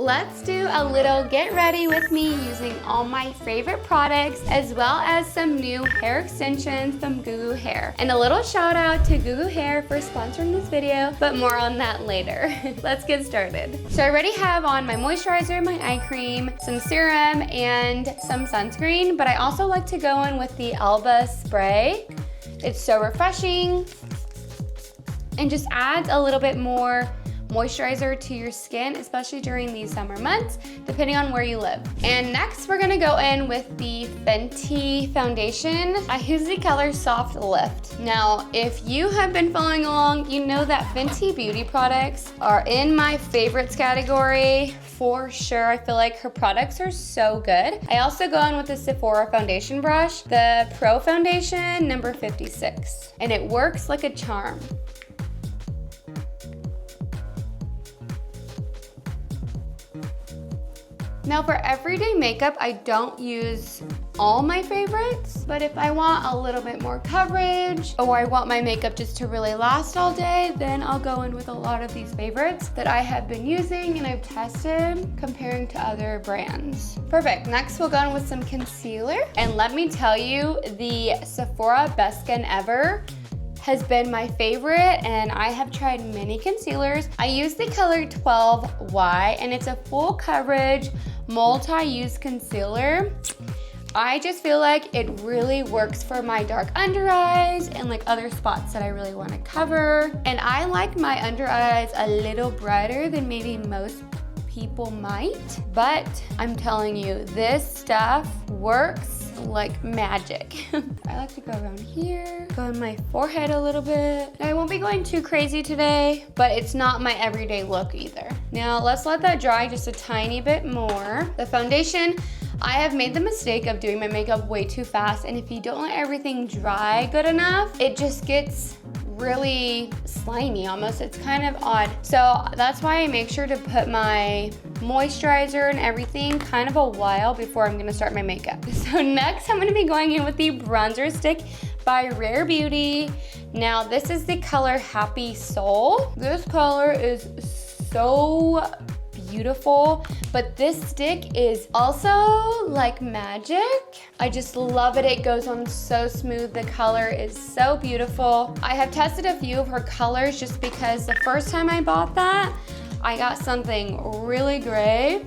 Let's do a little get ready with me using all my favorite products as well as some new hair extensions from GooGoo Hair. And a little shout out to GooGoo Hair for sponsoring this video, but more on that later. Let's get started. So I already have on my moisturizer, my eye cream, some serum, and some sunscreen, but I also like to go in with the Alba spray. It's so refreshing and just adds a little bit more moisturizer to your skin, especially during these summer months, depending on where you live. And next, we're gonna go in with the Fenty foundation. I use the color Soft Lift. Now, if you have been following along, you know that Fenty beauty products are in my favorites category for sure. I feel like her products are so good. I also go in with the Sephora foundation brush, the Pro Foundation number 56, and it works like a charm. Now for everyday makeup, I don't use all my favorites, but if I want a little bit more coverage or I want my makeup just to really last all day, then I'll go in with a lot of these favorites that I have been using and I've tested comparing to other brands. Perfect, next we'll go in with some concealer. And let me tell you, the Sephora Best Skin Ever has been my favorite, and I have tried many concealers. I use the color 12Y, and it's a full coverage, multi-use concealer. I just feel like it really works for my dark under eyes and like other spots that I really want to cover. And I like my under eyes a little brighter than maybe most people might, but I'm telling you, this stuff works like magic. I like to go around here, go on my forehead a little bit. I won't be going too crazy today, but it's not my everyday look either. Now let's let that dry just a tiny bit more. The foundation, I have made the mistake of doing my makeup way too fast, and if you don't let everything dry good enough, it just gets really slimy almost. It's kind of odd. So that's why I make sure to put my moisturizer and everything kind of a while before I'm gonna start my makeup. So next I'm gonna be going in with the bronzer stick by Rare Beauty. Now this is the color Happy Soul. This color is so beautiful, but this stick is also like magic. I just love it. It goes on so smooth. The color is so beautiful. I have tested a few of her colors just because the first time I bought that, I got something really gray.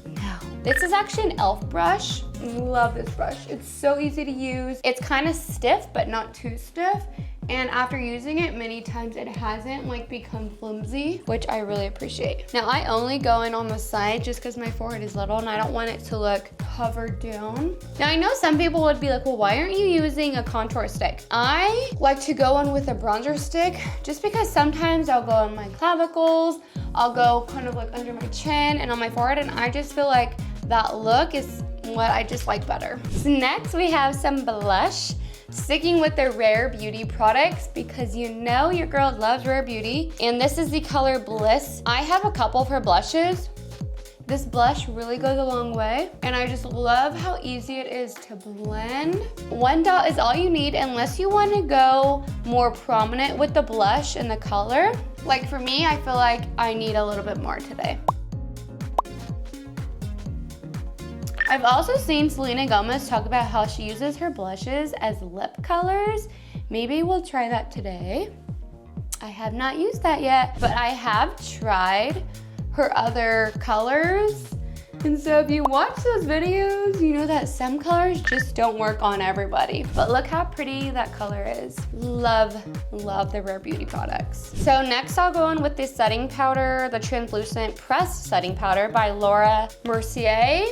No. This is actually an e.l.f. brush. Love this brush. It's so easy to use. It's kind of stiff, but not too stiff. And after using it many times, it hasn't like become flimsy, which I really appreciate. Now I only go in on the side just because my forehead is little and I don't want it to look covered down. Now I know some people would be like, well, why aren't you using a contour stick? I like to go in with a bronzer stick just because sometimes I'll go on my clavicles, I'll go kind of like under my chin and on my forehead, and I just feel like that look is what I just like better. So next we have some blush. Sticking with the Rare Beauty products because you know your girl loves Rare Beauty. And this is the color Bliss. I have a couple of her blushes. This blush really goes a long way. And I just love how easy it is to blend. One dot is all you need unless you want to go more prominent with the blush and the color. Like for me, I feel like I need a little bit more today. I've also seen Selena Gomez talk about how she uses her blushes as lip colors. Maybe we'll try that today. I have not used that yet, but I have tried her other colors. And so if you watch those videos, you know that some colors just don't work on everybody. But look how pretty that color is. Love, love the Rare Beauty products. So next I'll go in with this setting powder, the Translucent Pressed Setting Powder by Laura Mercier.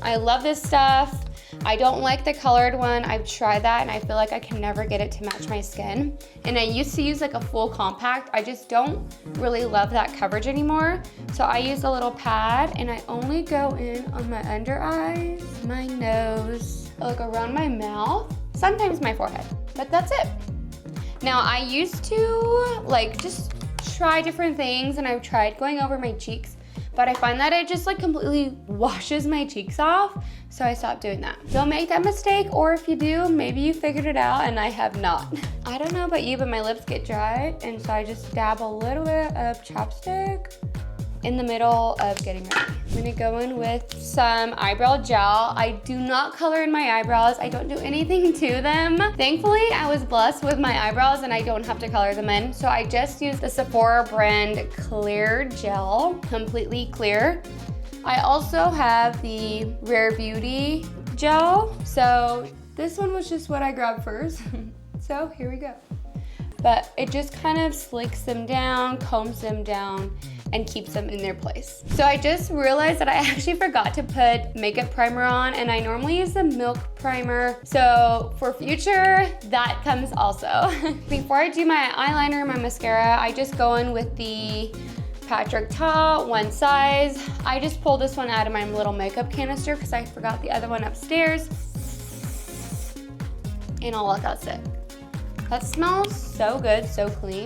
I love this stuff. I don't like the colored one. I've tried that and I feel like I can never get it to match my skin. And I used to use like a full compact. I just don't really love that coverage anymore. So I use a little pad and I only go in on my under eyes, my nose, like around my mouth, sometimes my forehead, but that's it. Now I used to like just try different things and I've tried going over my cheeks, but I find that it just like completely washes my cheeks off, so I stopped doing that. Don't make that mistake, or if you do, maybe you figured it out and I have not. I don't know about you, but my lips get dry, and so I just dab a little bit of chapstick in the middle of getting ready. I'm gonna go in with some eyebrow gel. I do not color in my eyebrows. I don't do anything to them. Thankfully, I was blessed with my eyebrows and I don't have to color them in. So I just use the Sephora brand Clear Gel, completely clear. I also have the Rare Beauty gel. So this one was just what I grabbed first. So here we go. But it just kind of slicks them down, combs them down, and keeps them in their place. So I just realized that I actually forgot to put makeup primer on, and I normally use the Milk primer. So for future, that comes also. Before I do my eyeliner and my mascara, I just go in with the Patrick Ta, one size. I just pulled this one out of my little makeup canister because I forgot the other one upstairs. And oh look, that's it. That smells so good, so clean.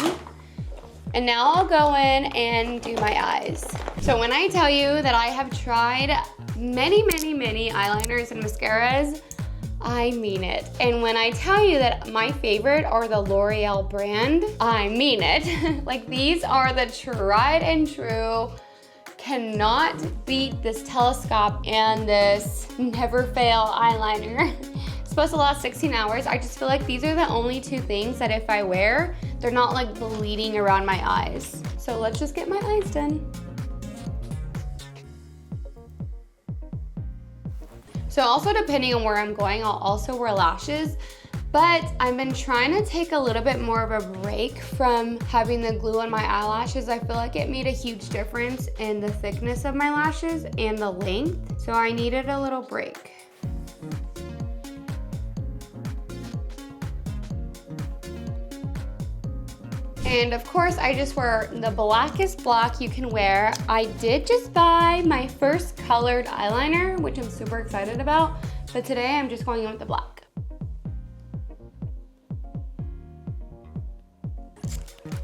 And now I'll go in and do my eyes. So when I tell you that I have tried many eyeliners and mascaras, I mean it. And when I tell you that my favorite are the L'Oreal brand, I mean it. Like, these are the tried and true, cannot beat this Telescope and this Never Fail eyeliner. It's supposed to last 16 hours. I just feel like these are the only two things that if I wear, they're not like bleeding around my eyes. So let's just get my eyes done. So also, depending on where I'm going, I'll also wear lashes, but I've been trying to take a little bit more of a break from having the glue on my eyelashes. I feel like it made a huge difference in the thickness of my lashes and the length. So I needed a little break. And of course, I just wear the blackest black you can wear. I did just buy my first colored eyeliner, which I'm super excited about, but today I'm just going in with the black.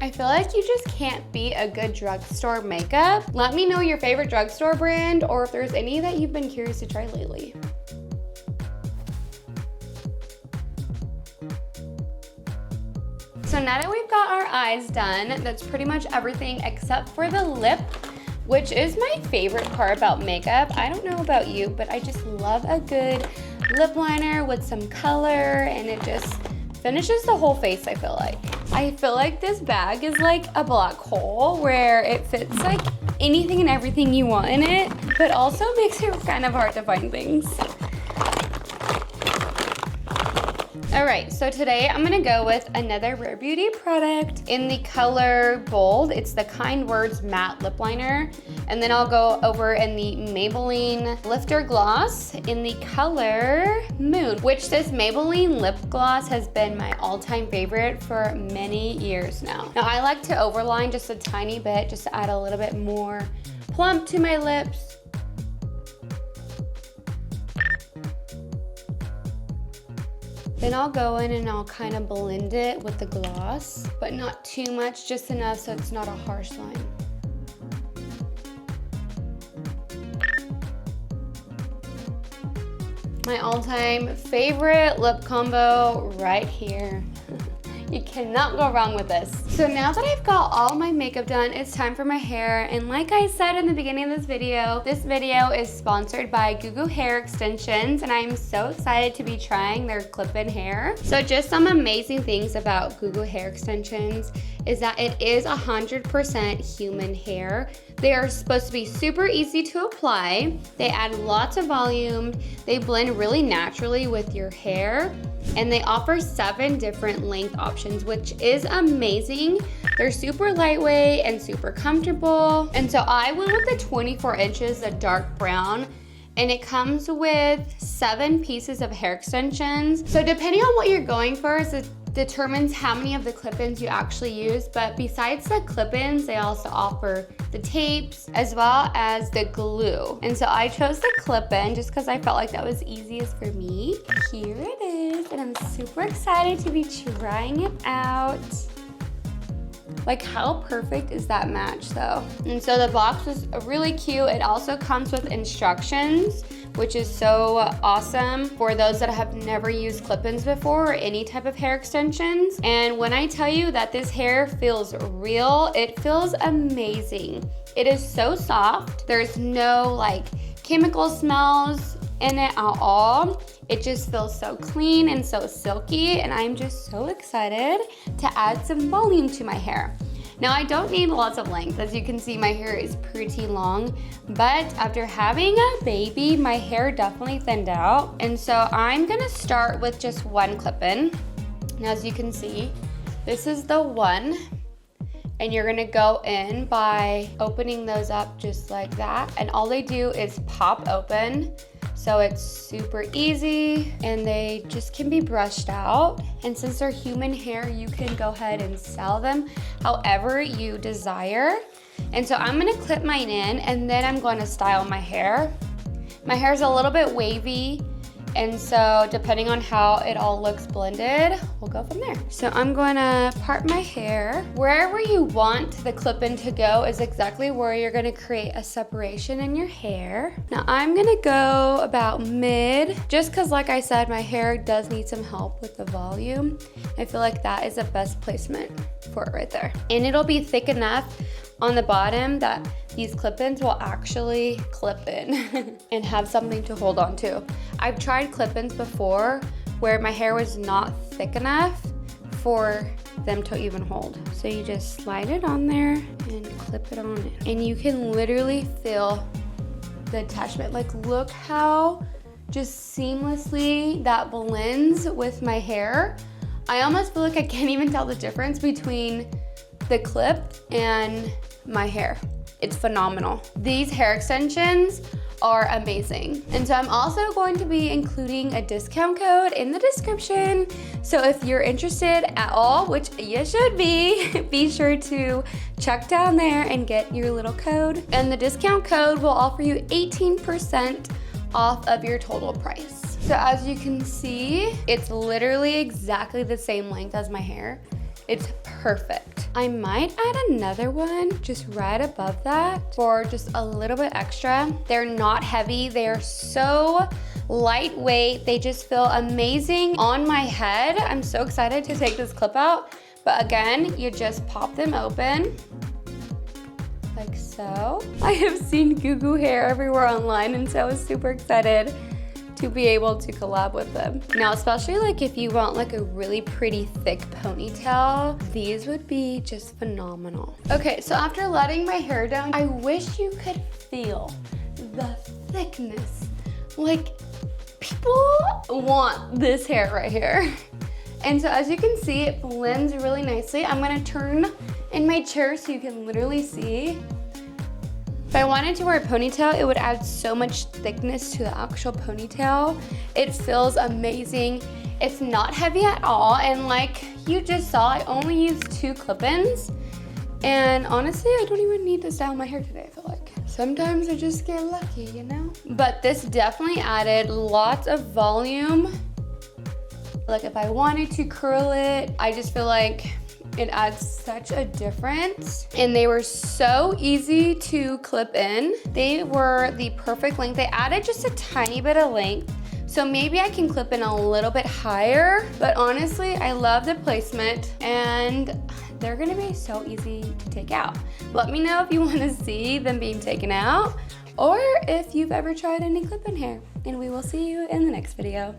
I feel like you just can't beat a good drugstore makeup. Let me know your favorite drugstore brand or if there's any that you've been curious to try lately. So now that we've got our eyes done, that's pretty much everything except for the lip, which is my favorite part about makeup. I don't know about you, but I just love a good lip liner with some color, and it just finishes the whole face, I feel like. I feel like this bag is like a black hole where it fits like anything and everything you want in it, but also makes it kind of hard to find things. All right, so today I'm gonna go with another Rare Beauty product in the color Bold. It's the Kind Words Matte Lip Liner. And then I'll go over in the Maybelline Lifter Gloss in the color Moon, which this Maybelline lip gloss has been my all-time favorite for many years now. Now I like to overline just a tiny bit, just to add a little bit more plump to my lips. Then I'll go in and I'll kind of blend it with the gloss, but not too much, just enough so it's not a harsh line. My all-time favorite lip combo right here. You cannot go wrong with this. So now that I've got all my makeup done, it's time for my hair. And like I said in the beginning of this video is sponsored by GooGoo Hair Extensions, and I'm so excited to be trying their clip-in hair. So just some amazing things about GooGoo Hair Extensions is that it is 100% human hair. They are supposed to be super easy to apply. They add lots of volume. They blend really naturally with your hair. And they offer 7 different length options, which is amazing. They're super lightweight and super comfortable. And so I went with the 24 inches, the dark brown, and it comes with 7 pieces of hair extensions. So depending on what you're going for, it determines how many of the clip-ins you actually use. But besides the clip-ins, they also offer the tapes as well as the glue. And so I chose the clip-in just because I felt like that was easiest for me. Here it is, and I'm super excited to be trying it out. Like, how perfect is that match though? And so the box was really cute. It also comes with instructions which is so awesome for those that have never used clip-ins before or any type of hair extensions. And when I tell you that this hair feels real, it feels amazing. It is so soft. There's no like chemical smells in it at all. It just feels so clean and so silky, and I'm just so excited to add some volume to my hair. Now, I don't need lots of length. As you can see, my hair is pretty long, but after having a baby, my hair definitely thinned out. And so I'm gonna start with just one clip-in. And as you can see, this is the one. And you're gonna go in by opening those up just like that. And all they do is pop open. So it's super easy and they just can be brushed out. And since they're human hair, you can go ahead and style them however you desire. And so I'm gonna clip mine in and then I'm going to style my hair. My hair is a little bit wavy, and so depending on how it all looks blended, we'll go from there. So I'm gonna part my hair. Wherever you want the clip-in to go is exactly where you're gonna create a separation in your hair. Now I'm gonna go about mid, just cause like I said, my hair does need some help with the volume. I feel like that is the best placement for it right there. And it'll be thick enough on the bottom that these clip-ins will actually clip in and have something to hold on to. I've tried clip-ins before where my hair was not thick enough for them to even hold. So you just slide it on there and clip it on in. And you can literally feel the attachment. Like, look how just seamlessly that blends with my hair. I almost feel like I can't even tell the difference between the clip and my hair. It's phenomenal. These hair extensions are amazing. And so I'm also going to be including a discount code in the description. So if you're interested at all, which you should be sure to check down there and get your little code. And the discount code will offer you 18% off of your total price. So as you can see, it's literally exactly the same length as my hair. It's perfect. I might add another one just right above that for just a little bit extra. They're not heavy. They are so lightweight. They just feel amazing on my head. I'm so excited to take this clip out. But again, you just pop them open like so. I have seen GooGoo hair everywhere online, and so I was super excited to be able to collab with them. Now, especially like if you want like a really pretty thick ponytail, these would be just phenomenal. Okay, so after letting my hair down, I wish you could feel the thickness. Like, people want this hair right here. And so as you can see, it blends really nicely. I'm gonna turn in my chair so you can literally see. If I wanted to wear a ponytail, it would add so much thickness to the actual ponytail. It feels amazing. It's not heavy at all. And like you just saw, I only used 2 clip-ins. And honestly, I don't even need to style my hair today, I feel like. Sometimes I just get lucky, you know? But this definitely added lots of volume. Like if I wanted to curl it, I just feel like it adds such a difference. And they were so easy to clip in. They were the perfect length. They added just a tiny bit of length. So maybe I can clip in a little bit higher, but honestly, I love the placement and they're gonna be so easy to take out. Let me know if you wanna see them being taken out or if you've ever tried any clip-in hair, and we will see you in the next video.